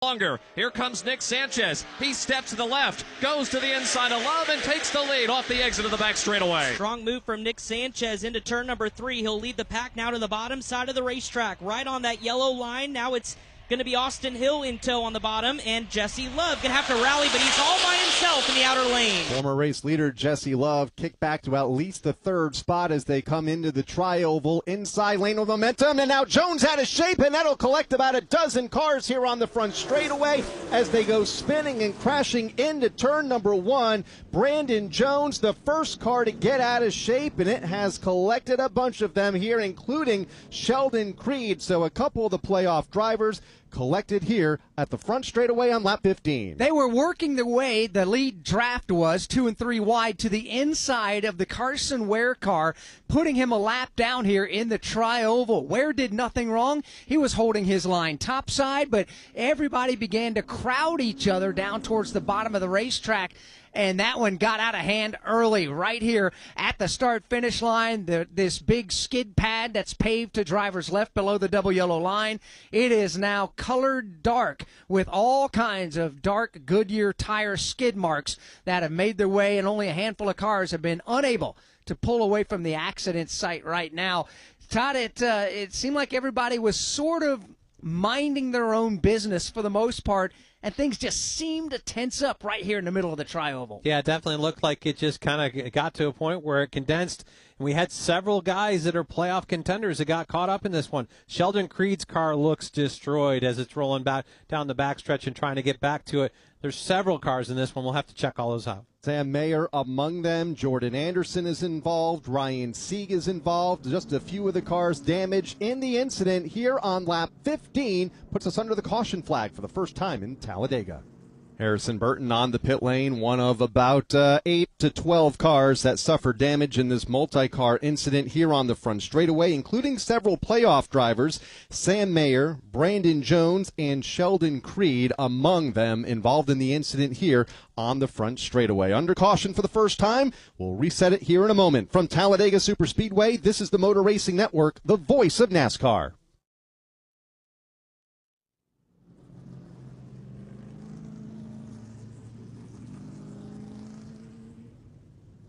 Longer. Here comes Nick Sanchez. He steps to the left, goes to the inside of Love, and takes the lead off the exit of the back straightaway. Strong move from Nick Sanchez into turn number 3. He'll lead the pack now to the bottom side of the racetrack, right on that yellow line. Now it's going to be Austin Hill in tow on the bottom, and Jesse Love going to have to rally, but he's all by himself in the outer lane. Former race leader Jesse Love kicked back to at least the 3rd spot as they come into the tri-oval inside lane with momentum, and now Jones out of shape, and that'll collect about a dozen cars here on the front straightaway as they go spinning and crashing into turn number 1. Brandon Jones, the first car to get out of shape, and it has collected a bunch of them here, including Sheldon Creed. So a couple of the playoff drivers collected here at the front straightaway on lap 15. They were working the way the lead draft was, 2 and 3 wide, to the inside of the Carson Ware car, putting him a lap down here in the tri-oval. Ware did nothing wrong. He was holding his line topside, but everybody began to crowd each other down towards the bottom of the racetrack. And that one got out of hand early right here at the start-finish line. This big skid pad that's paved to drivers left below the double yellow line. It is now colored dark with all kinds of dark Goodyear tire skid marks that have made their way, and only a handful of cars have been unable to pull away from the accident site right now. Todd, it seemed like everybody was sort of minding their own business for the most part, and things just seemed to tense up right here in the middle of the tri-oval. Yeah, it definitely looked like it just kind of got to a point where it condensed, and we had several guys that are playoff contenders that got caught up in this one. Sheldon Creed's car looks destroyed as it's rolling back down the backstretch and trying to get back to it. There's several cars in this one. We'll have to check all those out. Sam Mayer among them. Jordan Anderson is involved. Ryan Sieg is involved. Just a few of the cars damaged in the incident here on lap 15. Puts us under the caution flag for the first time in Talladega. Harrison Burton on the pit lane, one of about 8 to 12 cars that suffered damage in this multi-car incident here on the front straightaway, including several playoff drivers. Sam Mayer, Brandon Jones, and Sheldon Creed among them involved in the incident here on the front straightaway. Under caution for the first time. We'll reset it here in a moment. From Talladega Superspeedway, this is the Motor Racing Network, the voice of NASCAR.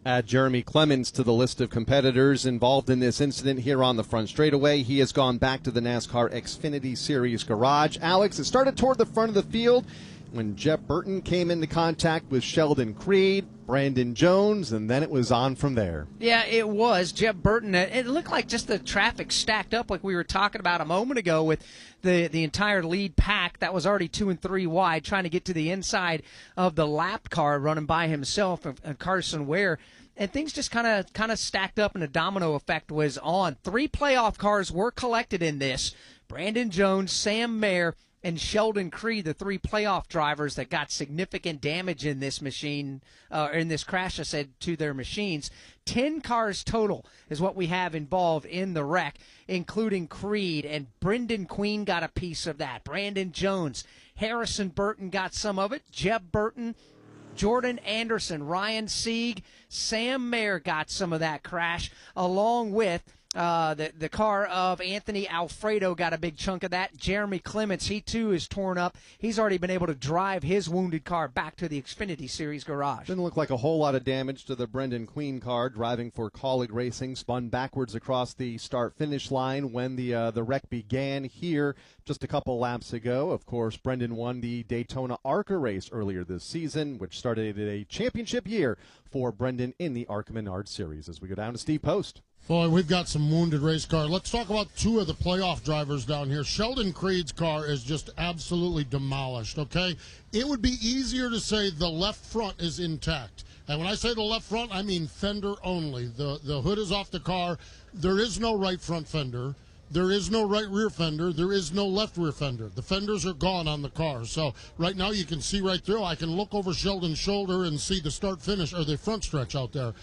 Add Jeremy Clemens to the list of competitors involved in this incident here on the front straightaway. He has gone back to the NASCAR Xfinity Series garage. Alex, it started toward the front of the field when Jeff Burton came into contact with Sheldon Creed, Brandon Jones, and then it was on from there. Yeah, it was. Jeff Burton, it looked like just the traffic stacked up like we were talking about a moment ago with the entire lead pack that was already 2 and 3 wide trying to get to the inside of the lap car running by himself and Carson Ware. And things just kind of stacked up, and a domino effect was on. 3 playoff cars were collected in this. Brandon Jones, Sam Mayer, and Sheldon Creed, the 3 playoff drivers that got significant damage in this machine, in this crash, I said, to their machines. 10 cars total is what we have involved in the wreck, including Creed, and Brendan Queen got a piece of that. Brandon Jones, Harrison Burton got some of it. Jeb Burton, Jordan Anderson, Ryan Sieg, Sam Mayer got some of that crash, along with the car of Anthony Alfredo got a big chunk of that. Jeremy Clements, he too is torn up. He's already been able to drive his wounded car back to the Xfinity Series garage. Didn't look like a whole lot of damage to the Brendan Queen car, driving for Colleague Racing, spun backwards across the start-finish line when the wreck began here just a couple laps ago. Of course, Brendan won the Daytona ARCA race earlier this season, which started a championship year for Brendan in the ARCA Menard Series. As we go down to Steve Post. Boy, we've got some wounded race cars. Let's talk about 2 of the playoff drivers down here. Sheldon Creed's car is just absolutely demolished, okay? It would be easier to say the left front is intact. And when I say the left front, I mean fender only. The hood is off the car. There is no right front fender. There is no right rear fender. There is no left rear fender. The fenders are gone on the car. So right now you can see right through. I can look over Sheldon's shoulder and see the start-finish or the front stretch out there.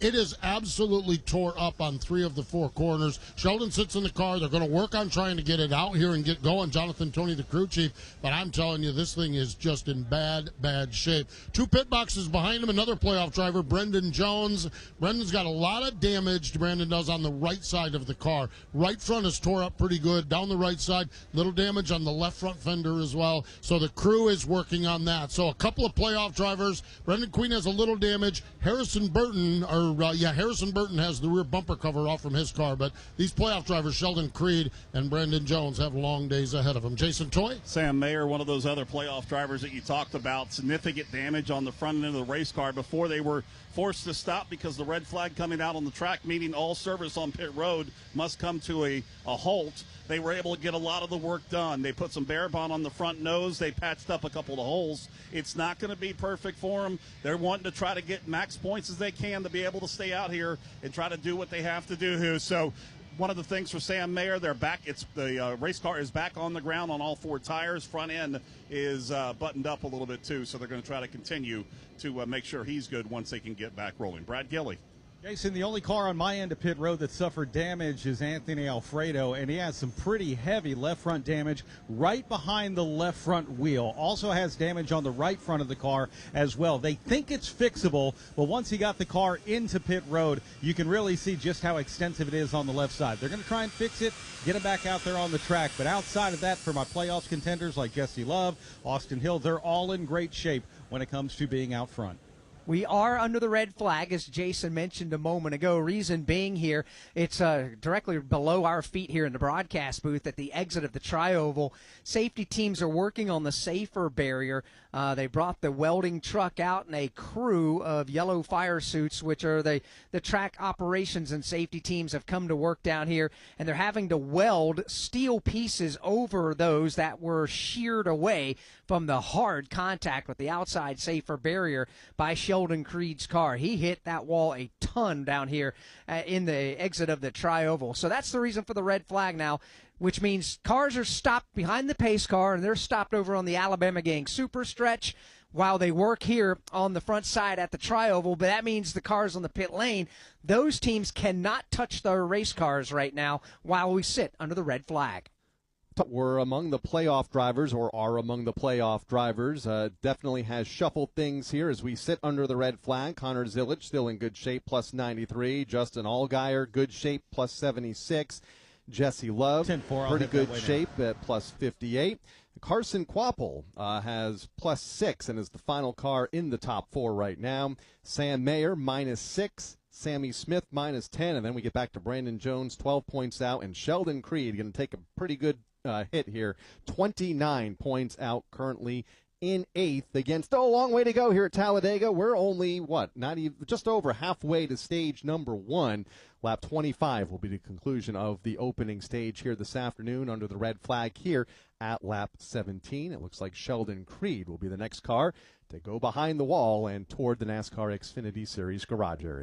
It is absolutely tore up on 3 of the 4 corners. Sheldon sits in the car. They're going to work on trying to get it out here and get going. Jonathan Toney, the crew chief. But I'm telling you, this thing is just in bad, bad shape. 2 pit boxes behind him. Another playoff driver, Brendan Jones. Brendan's got a lot of damage. Brandon does on the right side of the car. Right front is tore up pretty good down the right side. Little damage on the left front fender as well. So the crew is working on that. So a couple of playoff drivers. Brendan Queen has a little damage. Harrison Burton has the rear bumper cover off from his car. But these playoff drivers, Sheldon Creed and Brandon Jones, have long days ahead of them. Jason Toy? Sam Mayer, one of those other playoff drivers that you talked about, significant damage on the front end of the race car before they were forced to stop because the red flag coming out on the track, meaning all service on pit road must come to a halt. They were able to get a lot of the work done. They put some bare bond on the front nose. They patched up a couple of the holes. It's not going to be perfect for them. They're wanting to try to get max points as they can to be able to stay out here and try to do what they have to do here. So one of the things for Sam Mayer, they're back. The race car is back on the ground on all four tires. Front end is buttoned up a little bit too, so they're going to try to continue to make sure he's good once they can get back rolling. Brad Gilley. Jason, the only car on my end of pit road that suffered damage is Anthony Alfredo, and he has some pretty heavy left front damage right behind the left front wheel. Also has damage on the right front of the car as well. They think it's fixable, but once he got the car into pit road, you can really see just how extensive it is on the left side. They're going to try and fix it, get him back out there on the track, but outside of that, for my playoffs contenders like Jesse Love, Austin Hill, they're all in great shape when it comes to being out front. We are under the red flag, as Jason mentioned a moment ago. Reason being here, it's directly below our feet here in the broadcast booth at the exit of the Tri-Oval. Safety teams are working on the safer barrier. They brought the welding truck out and a crew of yellow fire suits, which are the track operations and safety teams have come to work down here, and they're having to weld steel pieces over those that were sheared away from the hard contact with the outside safer barrier by Sheldon Creed's car. He hit that wall a ton down here in the exit of the Tri-Oval. So that's the reason for the red flag now, which means cars are stopped behind the pace car, and they're stopped over on the Alabama Gang Super Stretch while they work here on the front side at the Tri-Oval. But that means the cars on the pit lane, those teams cannot touch their race cars right now while we sit under the red flag. Were among the playoff drivers, or are among the playoff drivers. Definitely has shuffled things here as we sit under the red flag. Connor Zilic still in good shape, plus 93. Justin Allgaier, good shape, plus 76. Jesse Love, 10-4, pretty good shape at plus 58. Carson Kvapil has plus 6 and is the final car in the top 4 right now. Sam Mayer, minus 6. Sammy Smith, minus 10. And then we get back to Brandon Jones, 12 points out. And Sheldon Creed going to take a pretty good hit here. 29 points out currently in 8th against a long way to go here at Talladega. We're only, not even just over halfway to stage number 1. Lap 25 will be the conclusion of the opening stage here this afternoon under the red flag here at lap 17. It looks like Sheldon Creed will be the next car to go behind the wall and toward the NASCAR Xfinity Series garage area.